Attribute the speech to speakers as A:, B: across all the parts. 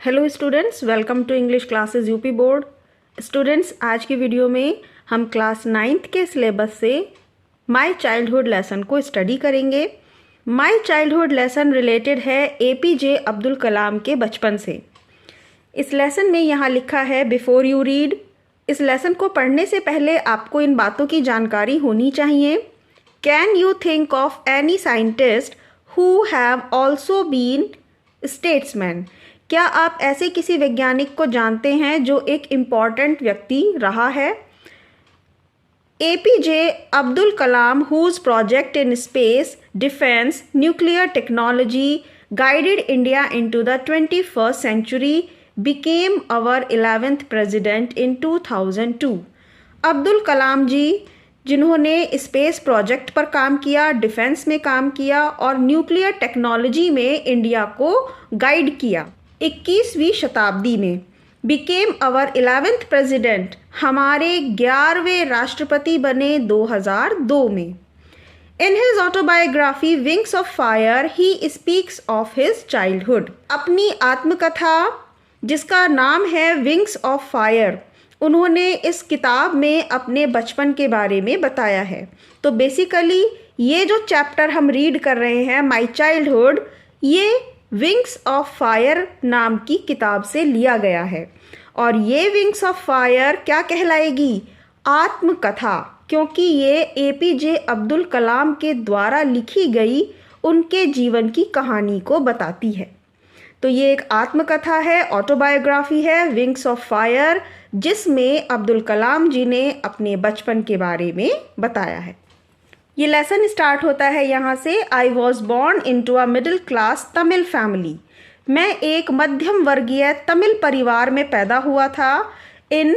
A: Hello students, welcome to English classes UP board. Students, आज की video में हम क्लास 9th के सिलेबस से माय चाइल्डहुड लेसन को स्टडी करेंगे। माय चाइल्डहुड लेसन रिलेटेड है एपीजे अब्दुल कलाम के बचपन से। इस लेसन में यहाँ लिखा है बिफोर यू रीड। इस लेसन को पढ़ने से पहले आपको इन बातों की जानकारी होनी चाहिए। Can you think of any scientist who have also been statesman? क्या आप ऐसे किसी वैज्ञानिक को जानते हैं जो एक इम्पॉर्टेंट व्यक्ति रहा है? APJ Abdul Kalam whose project in space, defence, nuclear technology guided India into the 21st century became our 11th president in 2002। Abdul Kalam ji जिन्होंने स्पेस प्रोजेक्ट पर काम किया, डिफेंस में काम किया और न्यूक्लियर टेक्नोलॉजी में इंडिया को गाइड किया 21वीं शताब्दी में। बिकेम अवर 11th प्रेसिडेंट, हमारे 11वें राष्ट्रपति बने 2002 में। In his autobiography wings of fire he speaks of his childhood. अपनी आत्मकथा जिसका नाम है विंग्स ऑफ फायर, उन्होंने इस किताब में अपने बचपन के बारे में बताया है। तो बेसिकली ये जो चैप्टर हम रीड कर रहे हैं माय चाइल्डहुड, ये विंग्स ऑफ फायर नाम की किताब से लिया गया है। और ये विंग्स ऑफ फायर क्या कहलाएगी? आत्मकथा, क्योंकि ये एपीजे अब्दुल कलाम के द्वारा लिखी गई उनके जीवन की कहानी को बताती है। तो ये एक आत्मकथा है, ऑटोबायोग्राफी है, विंग्स ऑफ फायर, जिसमें अब्दुल कलाम जी ने अपने बचपन के बारे में बताया है। ये लेसन स्टार्ट होता है यहाँ से। I was born into a middle class Tamil family. मैं एक मध्यम वर्गीय तमिल परिवार में पैदा हुआ था। In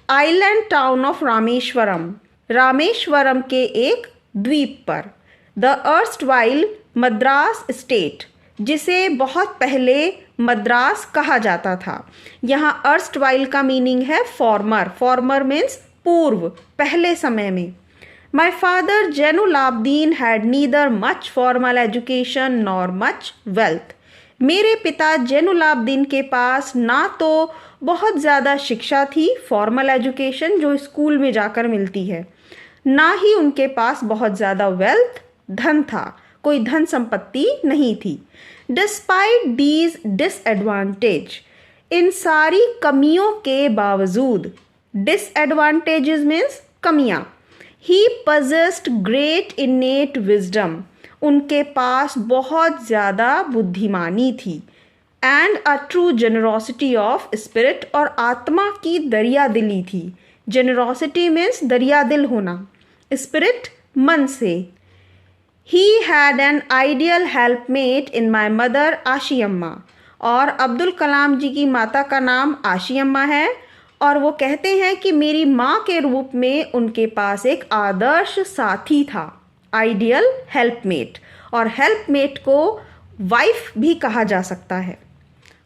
A: island town of Rameswaram, Rameswaram के एक द्वीप पर। द अर्स्टवाइल मद्रास स्टेट, जिसे बहुत पहले मद्रास कहा जाता था। यहाँ अर्स्टवाइल का मीनिंग है फॉर्मर। फॉर्मर मीन्स पूर्व, पहले समय में। My father Jainulabdeen had neither much formal education nor much wealth. मेरे पिता जैनुलाब्दीन के पास ना तो बहुत ज़्यादा शिक्षा थी, फॉर्मल एजुकेशन जो स्कूल में जाकर मिलती है, ना ही उनके पास बहुत ज़्यादा वेल्थ, धन था, कोई धन संपत्ति नहीं थी। डिस्पाइट दीज डिसएडवांटेज, इन सारी कमियों के बावजूद, डिसएडवांटेजेस मीन्स कमियां। ही possessed great innate wisdom, उनके पास बहुत ज़्यादा बुद्धिमानी थी। And a true generosity of spirit, और आत्मा की दरिया दिली थी। जेनरोसिटी मीन्स दरिया दिल होना, स्पिरिट मन से। He had an ideal helpmate in my mother Ashiamma, और अब्दुल कलाम जी की माता का नाम आशी अम्मा है, और वो कहते हैं कि मेरी माँ के रूप में उनके पास एक आदर्श साथी था, आइडियल हेल्पमेट। और हेल्पमेट को वाइफ भी कहा जा सकता है।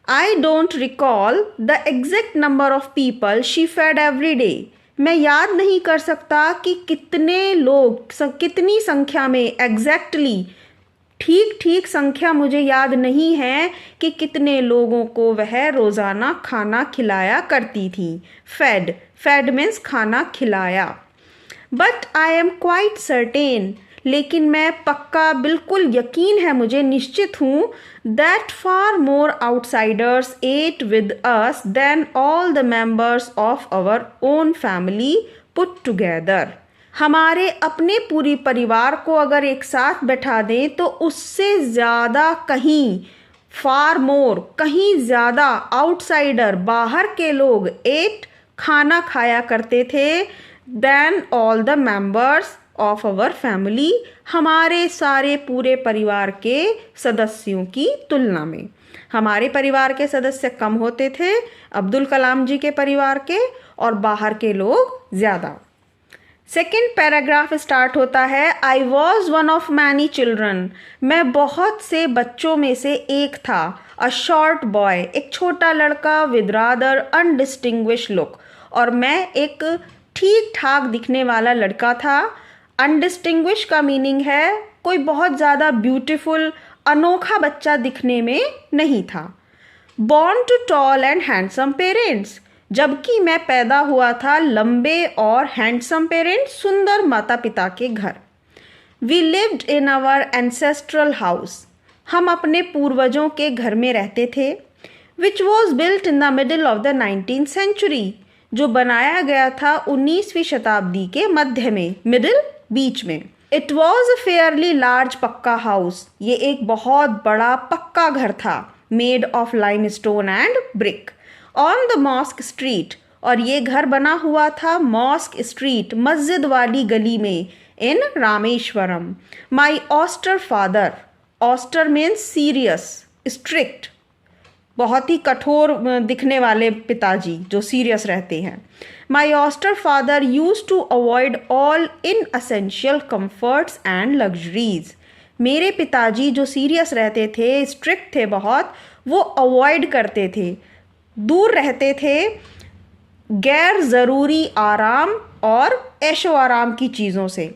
A: I don't recall the exact number of people she fed every day. मैं याद नहीं कर सकता कि कितने लोग, कितनी संख्या में, एग्जैक्टली ठीक संख्या मुझे याद नहीं है कि कितने लोगों को वह रोज़ाना खाना खिलाया करती थी। फेड, फेड मीन्स खाना खिलाया। But I am quite certain, लेकिन मैं पक्का, बिल्कुल यकीन है मुझे, निश्चित हूँ, that far more outsiders ate with us than all the members of our own family put together. हमारे अपने पूरी परिवार को अगर एक साथ बैठा दें तो उससे ज़्यादा, कहीं फार मोर, कहीं ज़्यादा आउटसाइडर, बाहर के लोग, एट खाना खाया करते थे, than all the members of our family, हमारे सारे पूरे परिवार के सदस्यों की तुलना में। हमारे परिवार के सदस्य कम होते थे अब्दुल कलाम जी के परिवार के, और बाहर के लोग ज़्यादा। सेकेंड पैराग्राफ स्टार्ट होता है। I was one of many children, मैं बहुत से बच्चों में से एक था। अ शॉर्ट बॉय, एक छोटा लड़का, विद रादर अनडिस्टिंग्विश लुक, और मैं एक ठीक ठाक दिखने वाला लड़का था। अनडिस्टिंग्विश का मीनिंग है कोई बहुत ज़्यादा ब्यूटीफुल, अनोखा बच्चा दिखने में नहीं था। born to tall and handsome parents, जबकि मैं पैदा हुआ था लंबे और हैंडसम पेरेंट्स, सुंदर माता पिता के घर। We lived in our ancestral house, हम अपने पूर्वजों के घर में रहते थे, which was built in the middle of the 19th century, जो बनाया गया था 19वीं शताब्दी के मध्य में, मिडिल बीच में। It was a fairly large पक्का house, ये एक बहुत बड़ा पक्का घर था, made of limestone and brick, on the mosque street, और ये घर बना हुआ था मॉस्क स्ट्रीट, मस्जिद वाली गली में, in Rameswaram. My austere father, austere means serious, strict, बहुत ही कठोर दिखने वाले पिताजी जो सीरियस रहते हैं। My austere father use to avoid all inessential comforts and luxuries, मेरे पिताजी जो सीरियस रहते थे, स्ट्रिक्ट थे बहुत, वो अवॉइड करते थे, दूर रहते थे गैर ज़रूरी आराम और ऐशो आराम की चीज़ों से।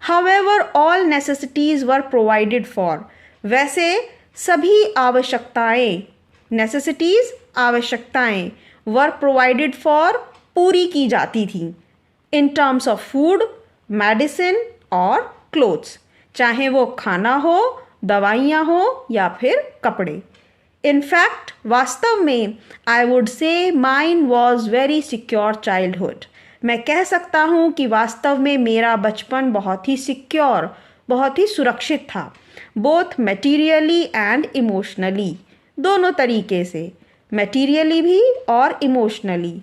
A: However, all necessities were provided for, वैसे सभी आवश्यकताएं, necessities आवश्यकताएं, were provided for, पूरी की जाती थी, in terms of food, medicine और clothes, चाहे वो खाना हो, दवाइयाँ हो या फिर कपड़े। In fact, वास्तव में I would say mine was very secure childhood, मैं कह सकता हूँ कि वास्तव में मेरा बचपन बहुत ही सिक्योर, बहुत ही सुरक्षित था, बोथ मटीरियली एंड इमोशनली, दोनों तरीके से, मटीरियली भी और इमोशनली।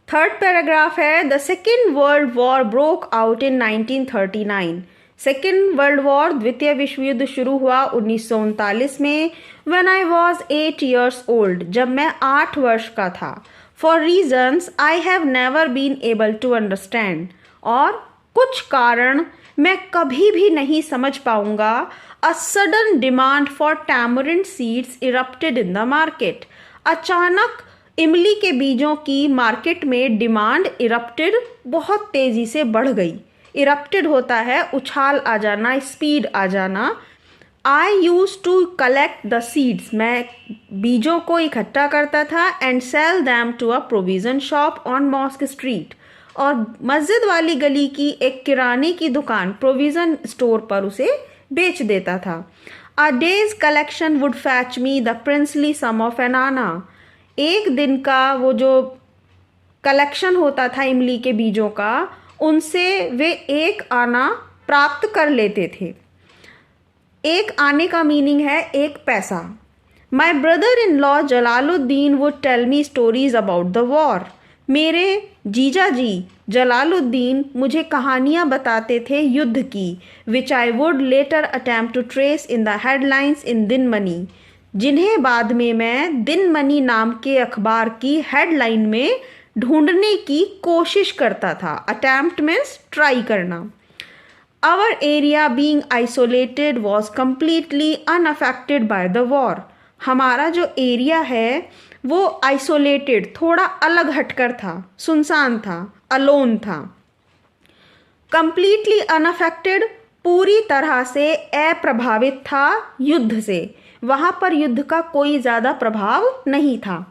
A: थर्ड पैराग्राफ है, the second world war broke out in 1939, second world war, द्वितीय विश्व युद्ध शुरू हुआ 1939 में। When I was 8 years old, जब मैं 8 वर्ष का था। For reasons I have never been able to understand, और कुछ कारण मैं कभी भी नहीं समझ पाऊंगा, a sudden demand for tamarind seeds erupted in the market, अचानक इमली के बीजों की मार्केट में डिमांड इरप्टेड, बहुत तेज़ी से बढ़ गई। इरप्टेड होता है उछाल आ जाना, स्पीड आ जाना। I use to collect the seeds, मैं बीजों को इकट्ठा करता था, and sell them to a provision shop on mosque street, और मस्जिद वाली गली की एक किराने की दुकान, प्रोविज़न स्टोर पर उसे बेच देता था। A day's collection would fetch me the princely sum of an anna, एक दिन का वो जो कलेक्शन होता था इमली के बीजों का, उनसे वे एक आना प्राप्त कर लेते थे। एक आने का मीनिंग है एक पैसा। My brother in law Jalaluddin would tell me stories about the war, मेरे जीजा जी जलालुद्दीन मुझे कहानियाँ बताते थे युद्ध की, which I would later attempt to trace in the headlines in Dinamani, जिन्हें बाद में मैं दिन मनी नाम के अखबार की हेडलाइन में ढूंढने की कोशिश करता था। अटैम्प्ट मीन्स ट्राई करना। Our area being isolated was completely unaffected by the war, हमारा जो एरिया है वो आइसोलेटेड, थोड़ा अलग हटकर था, सुनसान था, अलोन था। कंप्लीटली अनअफेक्टेड, पूरी तरह से अप्रभावित था युद्ध से, वहाँ पर युद्ध का कोई ज़्यादा प्रभाव नहीं था।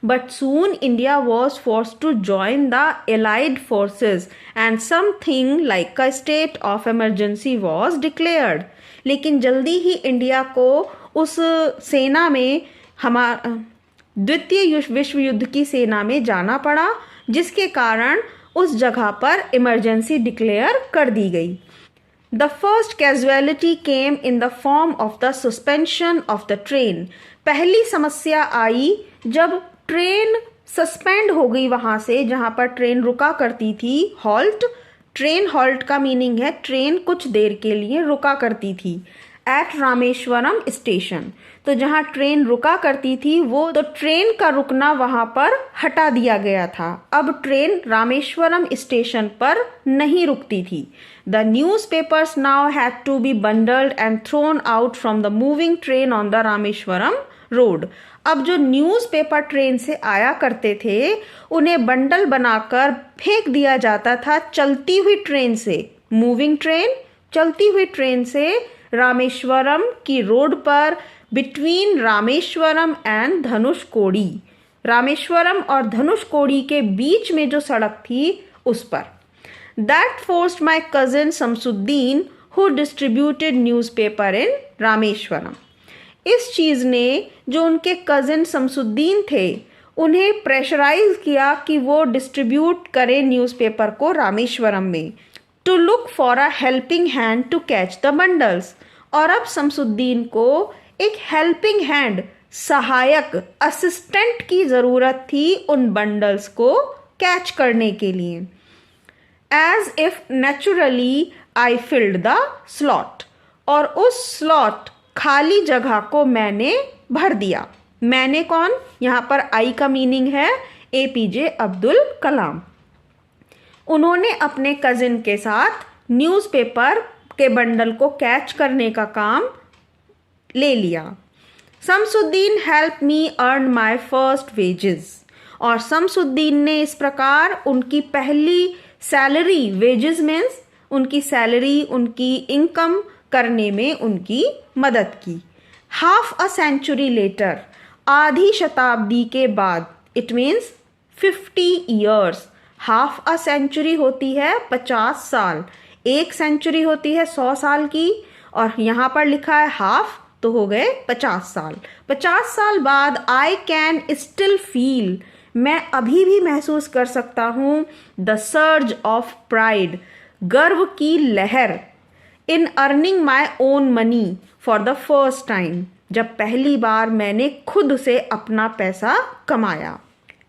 A: But soon India was forced to join the Allied forces and something like a state of emergency was declared. लेकिन जल्दी ही इंडिया को उस सेना में, द्वितीय विश्व युद्ध की सेना में जाना पड़ा, जिसके कारण उस जगह पर इमरजेंसी डिक्लेयर कर दी गई। The first casualty came in the form of the suspension of the train. पहली समस्या आई जब ट्रेन सस्पेंड हो गई वहाँ से जहाँ पर ट्रेन रुका करती थी। हॉल्ट, ट्रेन हॉल्ट का मीनिंग है ट्रेन कुछ देर के लिए रुका करती थी। एट रामेश्वरम स्टेशन, तो जहाँ ट्रेन रुका करती थी वो, तो ट्रेन का रुकना वहाँ पर हटा दिया गया था। अब ट्रेन रामेश्वरम स्टेशन पर नहीं रुकती थी। The newspapers now had to be bundled and thrown out from the moving train on the Rameswaram road. अब जो न्यूज़पेपर ट्रेन से आया करते थे उन्हें बंडल बनाकर फेंक दिया जाता था चलती हुई ट्रेन से। मूविंग ट्रेन, चलती हुई ट्रेन से रामेश्वरम की रोड पर between रामेश्वरम एंड धनुषकोडी। रामेश्वरम और धनुषकोडी के बीच में जो सड़क थी उस पर। That forced my cousin Samsuddin, who distributed newspaper in Rameswaram. इस चीज़ ने जो उनके कज़न शमसुद्दीन थे उन्हें प्रेशराइज किया कि वो डिस्ट्रीब्यूट करें न्यूज़पेपर को रामेश्वरम में, to look for a helping hand to catch the bundles. और अब शमसुद्दीन को एक हेल्पिंग हैंड, सहायक, असिस्टेंट की ज़रूरत थी उन बंडल्स को कैच करने के लिए। As if naturally I filled the slot, और उस स्लॉट, खाली जगह को मैंने भर दिया। मैंने कौन? यहाँ पर आई का मीनिंग है APJ अब्दुल कलाम। उन्होंने अपने कज़िन के साथ न्यूज़पेपर के बंडल को कैच करने का काम ले लिया। Shamsuddin help me earn my first wages, और शमसुद्दीन ने इस प्रकार उनकी पहली सैलरी, वेजेस मीन्स उनकी सैलरी, उनकी इनकम करने में उनकी मदद की। हाफ अ सेंचुरी लेटर, आधी शताब्दी के बाद, it means 50 years. Half a century होती है 50 साल, एक सेंचुरी होती है 100 साल की, और यहाँ पर लिखा है हाफ, तो हो गए 50 साल। 50 साल बाद आई कैन स्टिल फील, मैं अभी भी महसूस कर सकता हूँ, द सर्ज ऑफ प्राइड, गर्व की लहर, in earning my own money for the first time, जब पहली बार मैंने खुद से अपना पैसा कमाया।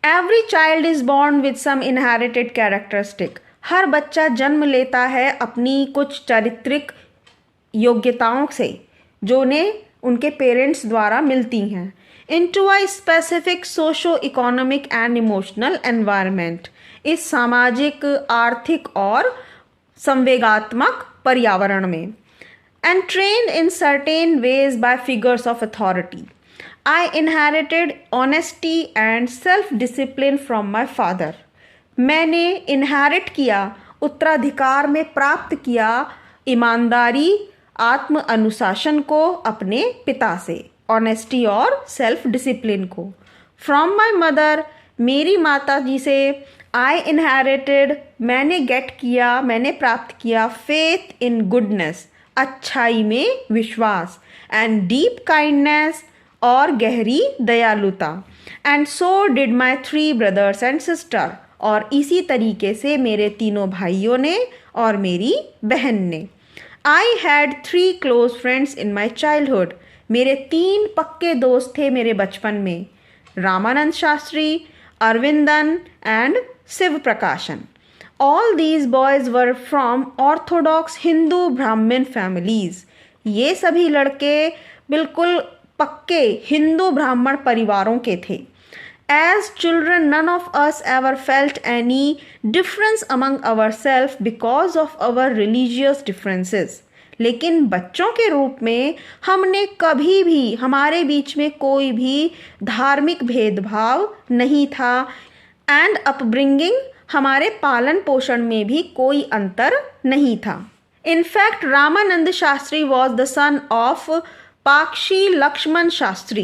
A: Every child is born with some inherited characteristic, हर बच्चा जन्म लेता है अपनी कुछ चारित्रिक योग्यताओं से जो उन्हें उनके पेरेंट्स द्वारा मिलती हैं। Into a specific socio economic and emotional environment, इस सामाजिक, आर्थिक और संवेगात्मक पर्यावरण में। And trained in certain ways by figures of authority, I inherited honesty and self discipline from my father, मैंने इनहेरिट किया, उत्तराधिकार में प्राप्त किया, ईमानदारी, आत्म अनुशासन को अपने पिता से, ऑनेस्टी और सेल्फ डिसिप्लिन को। फ्रॉम माई मदर, मेरी माता जी से। आई इनहेरिटेड, मैंने गेट किया, मैंने प्राप्त किया, फेथ इन गुडनेस, अच्छाई में विश्वास, एंड डीप काइंडनेस, और गहरी दयालुता। And so did my 3 brothers and sister, और इसी तरीके से मेरे तीनों भाइयों ने और मेरी बहन ने। I had 3 close friends in my childhood, मेरे 3 पक्के दोस्त थे मेरे बचपन में, रामानंद शास्त्री, अरविंदन एंड शिव प्रकाशन। All these boys were from orthodox Hindu Brahmin families. ये सभी लड़के बिल्कुल पक्के हिंदू ब्राह्मण परिवारों के थे। As children, none of us ever felt any difference among ourselves because of our religious differences. लेकिन बच्चों के रूप में हमने कभी भी, हमारे बीच में कोई भी धार्मिक भेदभाव नहीं था। एंड अपब्रिंगिंग, हमारे पालन पोषण में भी कोई अंतर नहीं था। In fact Ramanand Shastri was the son of Pakshi Lakshmana Shastri,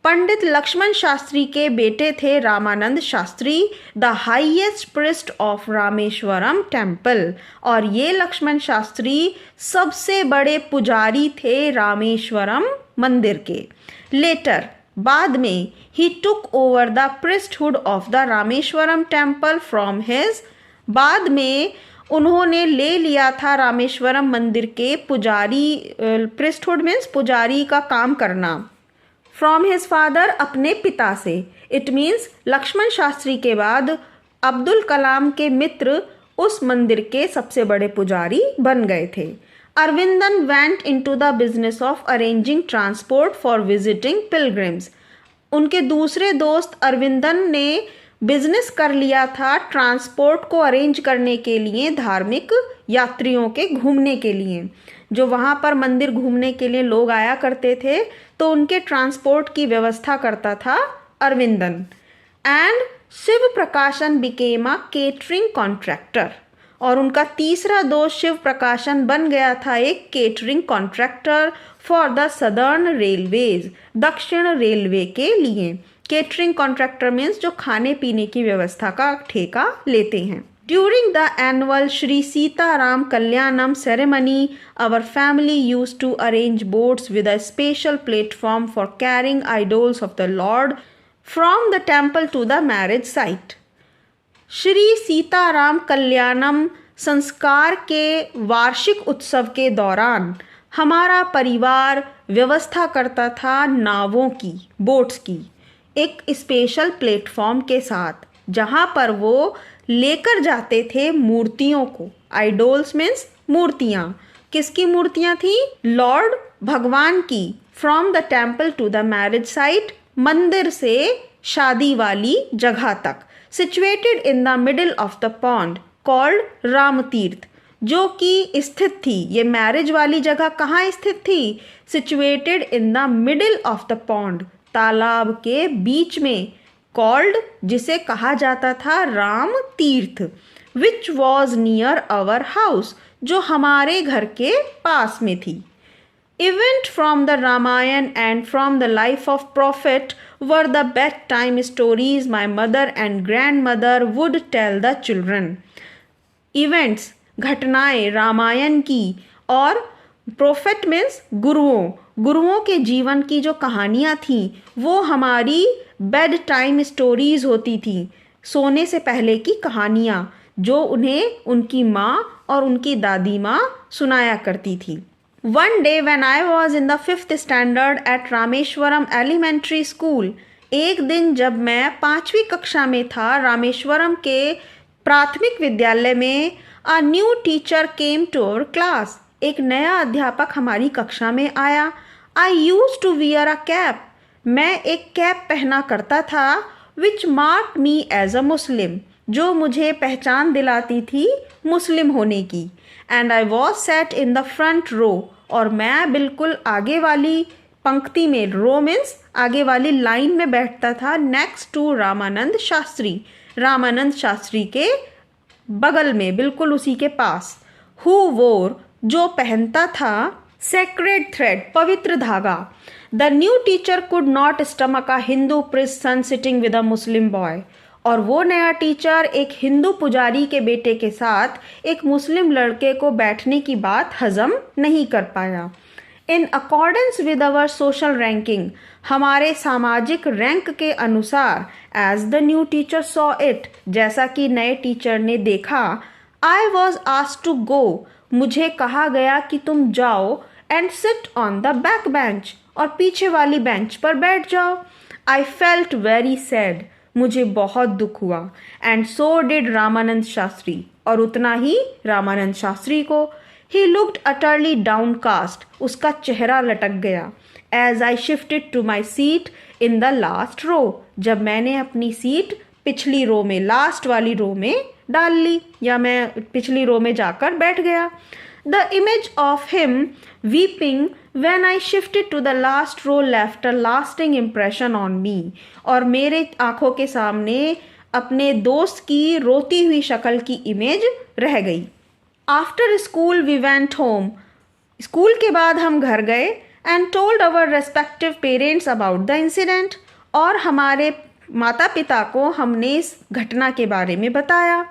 A: Pandit Lakshman Shastri के बेटे थे Ramanand Shastri, the highest priest of Rameswaram temple, और ये लक्ष्मण शास्त्री सबसे बड़े पुजारी थे रामेश्वरम मंदिर के। लेटर, बाद में, he took over the priesthood of the Rameswaram temple from his, बाद में उन्होंने ले लिया था रामेश्वरम मंदिर के पुजारी, प्रिस्टहुड मीन्स पुजारी का काम करना, फ्रॉम हिज फादर, अपने पिता से। इट मीन्स लक्ष्मण शास्त्री के बाद अब्दुल कलाम के मित्र उस मंदिर के सबसे बड़े पुजारी बन गए थे। Aravindan went into the business of arranging transport for visiting pilgrims, उनके दूसरे दोस्त अरविंदन ने बिजनेस कर लिया था ट्रांसपोर्ट को अरेंज करने के लिए, धार्मिक यात्रियों के घूमने के लिए, जो वहाँ पर मंदिर घूमने के लिए लोग आया करते थे, तो उनके ट्रांसपोर्ट की व्यवस्था करता था अरविंदन। एंड शिव प्रकाशन बिकेम अ केटरिंग कॉन्ट्रैक्टर, और उनका तीसरा दोस्त शिव प्रकाशन बन गया था एक catering contractor for the southern railways, दक्षिण रेलवे के लिए। केटरिंग कॉन्ट्रैक्टर मीन्स जो खाने पीने की व्यवस्था का ठेका लेते हैं। During the annual Shri Sita Ram Kalyanam ceremony, our family used to arrange boats with a special platform for carrying idols of the Lord from the temple to the marriage site. Shri Sitaram कल्याणम संस्कार के वार्षिक उत्सव के दौरान हमारा परिवार व्यवस्था करता था नावों की, बोट्स की, एक स्पेशल प्लेटफॉर्म के साथ, जहाँ पर वो लेकर जाते थे मूर्तियों को। आइडोल्स मीन्स मूर्तियाँ। किसकी मूर्तियाँ थी? लॉर्ड भगवान की। From the temple to the marriage site, मंदिर से शादी वाली जगह तक। Situated in the middle of the pond called Ram Tirtha, जो कि स्थित थी, ये मैरिज वाली जगह कहाँ स्थित थी? Situated in the middle of the pond, तालाब के बीच में, कॉल्ड जिसे कहा जाता था Ram Tirtha, which was near our house, जो हमारे घर के पास में थी। Event from the Ramayana and from the life of prophet were the bedtime stories my mother and grandmother would tell the children. Events, घटनाएं रामायण की और प्रोफेट मीन्स गुरुओं के जीवन की जो कहानियाँ थीं वो हमारी बेड टाइम स्टोरीज होती थी, सोने से पहले की कहानियाँ जो उन्हें उनकी माँ और उनकी दादी माँ सुनाया करती थी। One day when I was in the 5th standard at Rameswaram elementary school, एक दिन जब मैं 5वीं कक्षा में था रामेश्वरम के प्राथमिक विद्यालय में, a new teacher came to our class, एक नया अध्यापक हमारी कक्षा में आया। I use to wear a cap, मैं एक कैप पहना करता था, which mark me as a मुस्लिम, जो मुझे पहचान दिलाती थी मुस्लिम होने की। And I was sat in the front row, और मैं बिल्कुल आगे वाली पंक्ति में, रो मीन्स आगे वाली लाइन में बैठता था, नेक्स्ट टू रामानंद शास्त्री, रामानंद शास्त्री के बगल में, बिल्कुल उसी के पास। हु वोर, जो पहनता था, सेक्रेड थ्रेड, पवित्र धागा। The new teacher could not stomach a Hindu priest son sitting with a Muslim boy, और वो नया टीचर एक हिंदू पुजारी के बेटे के साथ एक मुस्लिम लड़के को बैठने की बात हजम नहीं कर पाया। In accordance with our social ranking, हमारे सामाजिक रैंक के अनुसार, as the new teacher saw it, जैसा कि नए टीचर ने देखा, I was asked to go, मुझे कहा गया कि तुम जाओ, and sit on the back bench, और पीछे वाली बेंच पर बैठ जाओ। आई फेल्ट वेरी सैड, मुझे बहुत दुख हुआ। And so did Ramanand Shastri, और उतना ही रामानंद शास्त्री को। ही लुक्ड अटरली डाउनकास्ट, उसका चेहरा लटक गया। As I shifted to my seat in the last row, जब मैंने अपनी सीट पिछली रो में, लास्ट वाली रो में डाल ली, या मैं पिछली रो में जाकर बैठ गया। The image of him weeping when I shifted to the last row left a lasting impression on me, और मेरे आंखों के सामने अपने दोस्त की रोती हुई शक्ल की इमेज रह गई। After school we went home, school के बाद हम घर गए, and told our respective parents about the incident, और हमारे माता पिता को हमने इस घटना के बारे में बताया।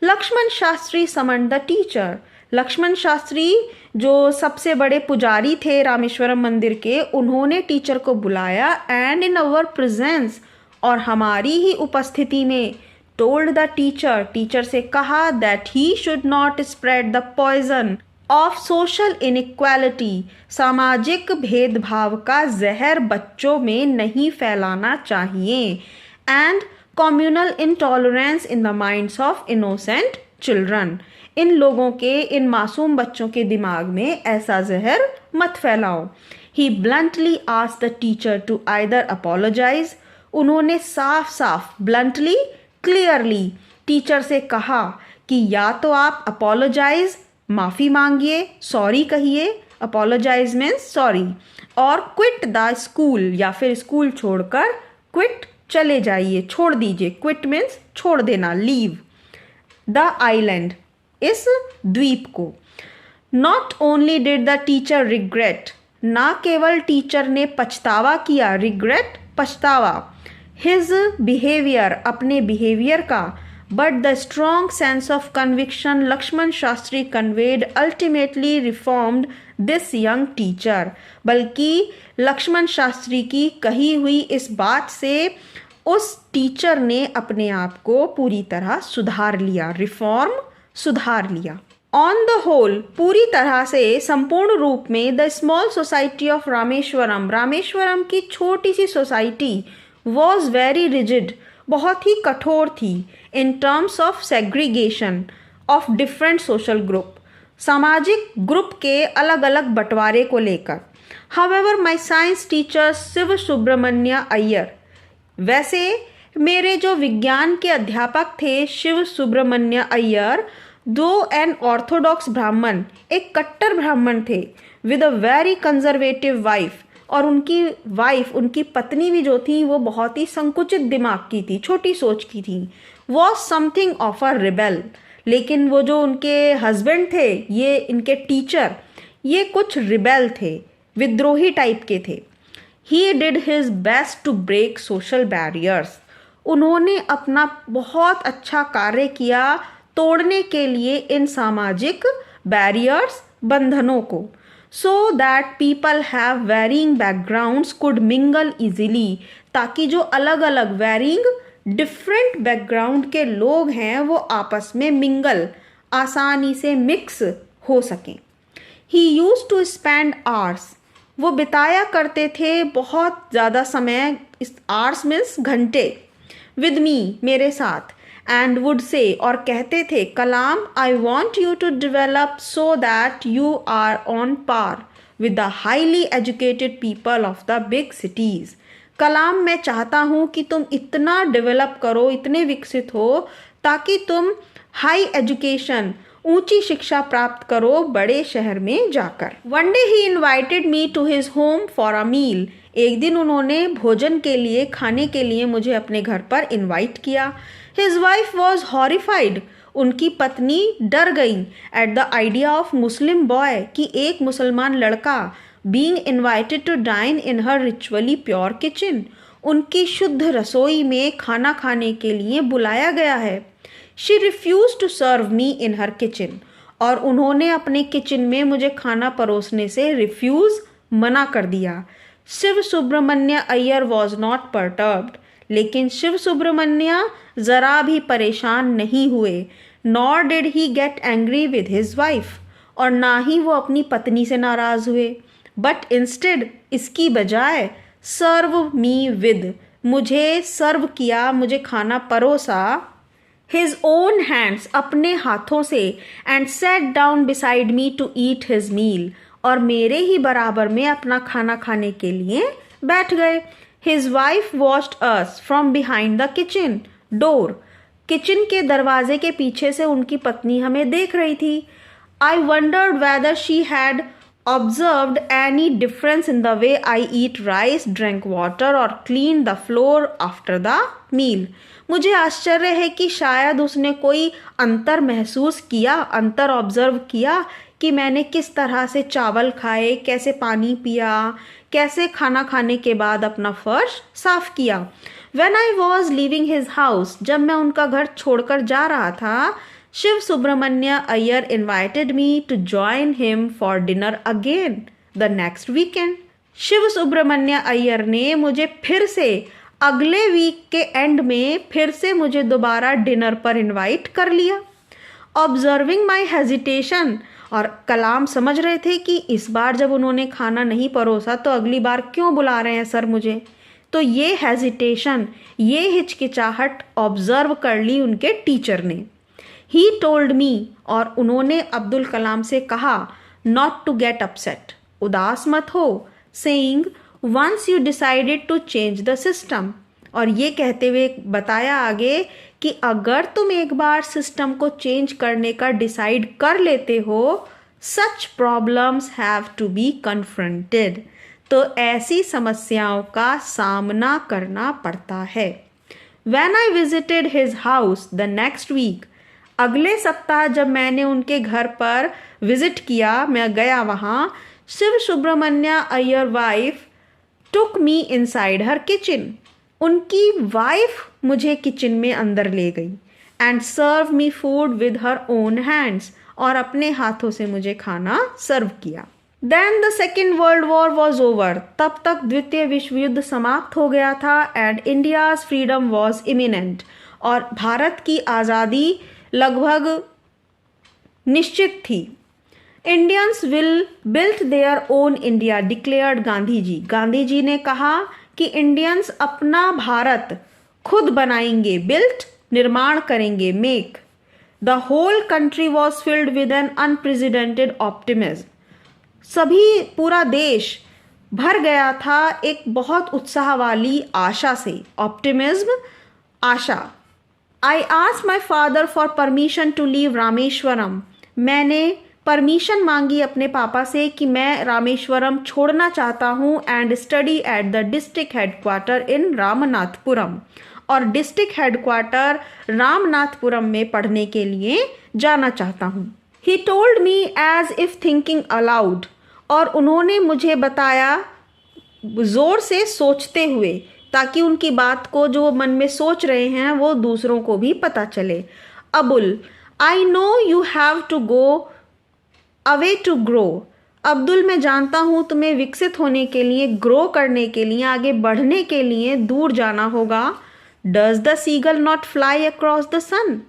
A: Lakshman Shastri summoned the teacher, Lakshman Shastri जो सबसे बड़े पुजारी थे रामेश्वरम मंदिर के, उन्होंने टीचर को बुलाया, एंड इन अवर प्रेजेंस, और हमारी ही उपस्थिति में, टोल्ड द टीचर, टीचर से कहा, that he should not spread the poison of social inequality, सामाजिक भेदभाव का जहर बच्चों में नहीं फैलाना चाहिए, and communal intolerance in the minds of innocent children, इन लोगों के, इन मासूम बच्चों के दिमाग में ऐसा जहर मत फैलाओ। He bluntly asked the teacher to either apologize, उन्होंने साफ साफ, ब्लंटली, क्लियरली टीचर से कहा कि या तो आप अपोलोजाइज, माफ़ी मांगिए, सॉरी कहिए, अपोलोजाइज मीन्स सॉरी, और क्विट द स्कूल, या फिर स्कूल छोड़कर क्विट, चले जाइए, छोड़ दीजिए, क्विट मीन्स छोड़ देना, लीव। द आइलैंड, इस द्वीप को। Not only did the teacher regret, ना केवल टीचर ने पछतावा किया, रिग्रेट पछतावा, हिज बिहेवियर अपने बिहेवियर का, but the strong sense of conviction Lakshman Shastri conveyed ultimately reformed this young teacher, बल्कि लक्ष्मण शास्त्री की कही हुई इस बात से उस टीचर ने अपने आप को पूरी तरह सुधार लिया, रिफॉर्म सुधार लिया। ऑन द होल पूरी तरह से संपूर्ण रूप में the small society of Rameswaram, Rameswaram की छोटी सी सोसाइटी वॉज वेरी रिजिड, बहुत ही कठोर थी, in terms of segregation of different social group, सामाजिक ग्रुप के अलग अलग बंटवारे को लेकर। However my science teacher Shiva Subramania Iyer, वैसे मेरे जो विज्ञान के अध्यापक थे शिव सुब्रमण्य अय्यर, दो एन ऑर्थोडॉक्स ब्राह्मण, एक कट्टर ब्राह्मण थे, with a very conservative wife, और उनकी वाइफ, उनकी पत्नी भी जो थी वो बहुत ही संकुचित दिमाग की थी, छोटी सोच की थी, was something of a rebel. लेकिन वो जो उनके हस्बैंड थे, ये इनके टीचर, ये कुछ रिबेल थे, विद्रोही टाइप के थे। He did his best to break social barriers, उन्होंने अपना बहुत अच्छा कार्य किया तोड़ने के लिए इन सामाजिक बैरियर्स, बंधनों को, so that people have varying backgrounds could mingle easily, ताकि जो अलग अलग वेरिंग डिफरेंट बैकग्राउंड के लोग हैं वो आपस में मिंगल, आसानी से मिक्स हो सकें। He use to spend hours, वो बिताया करते थे बहुत ज़्यादा समय, इस आवर्स मीन्स घंटे, विद मी, मेरे साथ, एंड वुड से, और कहते थे, Kalam I want you to develop so that you are on par with the highly educated people of the big cities. Kalam मैं चाहता हूँ कि तुम इतना डेवलप करो, इतने विकसित हो, ताकि तुम हाई एजुकेशन, ऊंची शिक्षा प्राप्त करो बड़े शहर में जाकर। One day he invited me to his home for a meal, एक दिन उन्होंने भोजन के लिए, खाने के लिए मुझे अपने घर पर इन्वाइट किया। हिज वाइफ वॉज हॉरिफाइड, उनकी पत्नी डर गई at the idea of Muslim boy, कि एक मुसलमान लड़का being invited to dine in her ritually pure kitchen, उनकी शुद्ध रसोई में खाना खाने के लिए बुलाया गया है। She refuse to serve me in her kitchen, और उन्होंने अपने किचन में मुझे खाना परोसने से रिफ्यूज, मना कर दिया। Shiva Subramania Iyer was not perturbed, लेकिन शिव सुब्रमण्य ज़रा भी परेशान नहीं हुए। Nor did he get angry with his wife, और ना ही वो अपनी पत्नी से नाराज़ हुए, बट इंस्टेड, इसकी बजाय, सर्व मी विद, मुझे सर्व किया, मुझे खाना परोसा, हिज ओन हैंड्स, अपने हाथों से, and sat down beside me to eat his meal, और मेरे ही बराबर में अपना खाना खाने के लिए बैठ गए। His wife watched us from behind the kitchen door, kitchen के दरवाजे के पीछे से उनकी पत्नी हमें देख रही थी। आई wandered whether she had observed any difference in the way I eat rice, drank water or cleaned the floor after the meal. मुझे आश्चर्य है कि शायद उसने कोई अंतर महसूस किया, अंतर ऑब्जर्व किया कि मैंने किस तरह से चावल खाए, कैसे पानी पिया, कैसे खाना खाने के बाद अपना फर्श साफ किया। When I was leaving his house, जब मैं उनका घर छोड़कर जा रहा था, Shiv Subramania Iyer invited me to join him for dinner again the next weekend. Shiv Subramania Iyer ने मुझे फिर से अगले वीक के एंड में फिर से मुझे दोबारा डिनर पर इनवाइट कर लिया। ऑब्जर्विंग माई हेजिटेशन, और कलाम समझ रहे थे कि इस बार जब उन्होंने खाना नहीं परोसा तो अगली बार क्यों बुला रहे हैं सर मुझे, तो ये हेजिटेशन, ये हिचकिचाहट ऑब्जर्व कर ली उनके टीचर ने। ही टोल्ड मी, और उन्होंने अब्दुल कलाम से कहा, नॉट टू गेट अपसेट, उदास मत हो, saying once you decided to change the system, और ये कहते हुए बताया आगे कि अगर तुम एक बार सिस्टम को चेंज करने का डिसाइड कर लेते हो, such problems have to be confronted, तो ऐसी समस्याओं का सामना करना पड़ता है। When I visited his house the next week, अगले सप्ताह जब मैंने उनके घर पर विजिट किया, मैं गया वहाँ, Shiva Subramania Iyer wife took me inside her kitchen. उनकी वाइफ मुझे किचन में अंदर ले गई and serve me food with her own hands, और अपने हाथों से मुझे खाना सर्व किया। Then the second world war was over. तब तक द्वितीय विश्व युद्ध समाप्त हो गया था and India's freedom was imminent, और भारत की आज़ादी लगभग निश्चित थी। Indians will build their own India declared Gandhi ji. Gandhi ji ने कहा कि इंडियंस अपना भारत खुद बनाएंगे, बिल्ट निर्माण करेंगे, make. The whole country was filled with an unprecedented optimism. सभी पूरा देश भर गया था एक बहुत उत्साह वाली आशा से, ऑप्टिमिज्म, आशा। I asked my father for permission to leave Rameswaram. मैंने परमिशन मांगी अपने पापा से कि मैं रामेश्वरम छोड़ना चाहता हूँ and study at the district headquarter in Ramanathapuram, और डिस्ट्रिक्ट हेडक्वार्टर रामनाथपुरम में पढ़ने के लिए जाना चाहता हूँ। He told me as if thinking aloud, और उन्होंने मुझे बताया ज़ोर से सोचते हुए, ताकि उनकी बात को जो मन में सोच रहे हैं वो दूसरों को भी पता चले। Abul, I know you have to go away to grow. Abdul, मैं जानता हूँ तुम्हें विकसित होने के लिए, ग्रो करने के लिए, आगे बढ़ने के लिए दूर जाना होगा। Does the seagull not fly across the sun.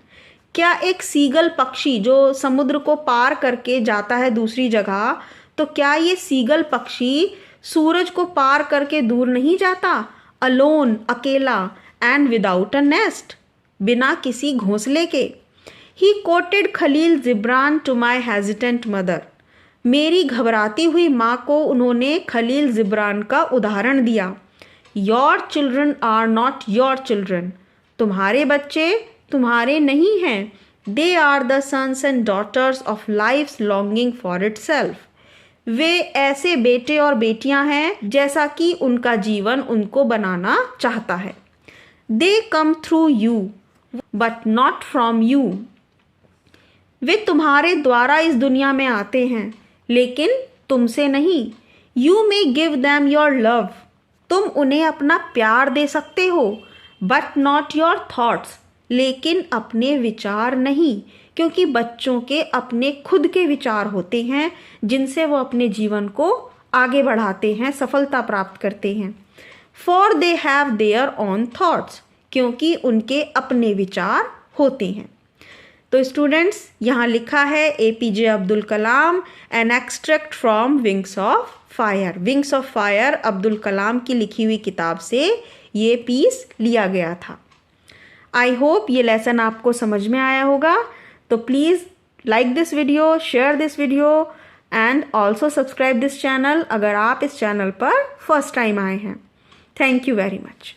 A: क्या एक सीगल पक्षी जो समुद्र को पार करके जाता है दूसरी जगह, तो क्या ये सीगल पक्षी सूरज को पार करके दूर नहीं जाता? अलोन, अकेला, एंड विदाउट अ नेस्ट, बिना किसी घोंसले के। ही quoted Khalil Gibran to my hesitant mother. मेरी घबराती हुई माँ को उन्होंने खलील जिब्रान का उदाहरण दिया। Your children are not your children. तुम्हारे बच्चे तुम्हारे नहीं हैं। They are the sons and daughters of life's longing for itself. वे ऐसे बेटे और बेटियां हैं जैसा कि उनका जीवन उनको बनाना चाहता है। They come through you but not from you. वे तुम्हारे द्वारा इस दुनिया में आते हैं, लेकिन तुमसे नहीं। You may give them your love. तुम उन्हें अपना प्यार दे सकते हो, बट नॉट योर थॉट्स, लेकिन अपने विचार नहीं, क्योंकि बच्चों के अपने खुद के विचार होते हैं जिनसे वो अपने जीवन को आगे बढ़ाते हैं, सफलता प्राप्त करते हैं। For they have their own thoughts, क्योंकि उनके अपने विचार होते हैं। तो स्टूडेंट्स, यहाँ लिखा है APJ Abdul Kalam, an extract from Wings of Fire. Wings of Fire Abdul Kalam की लिखी हुई किताब से ये पीस लिया गया था। आई होप ये लेसन आपको समझ में आया होगा। तो please like this video, share this video and also subscribe this channel अगर आप इस चैनल पर फर्स्ट टाइम आए हैं। Thank you very much.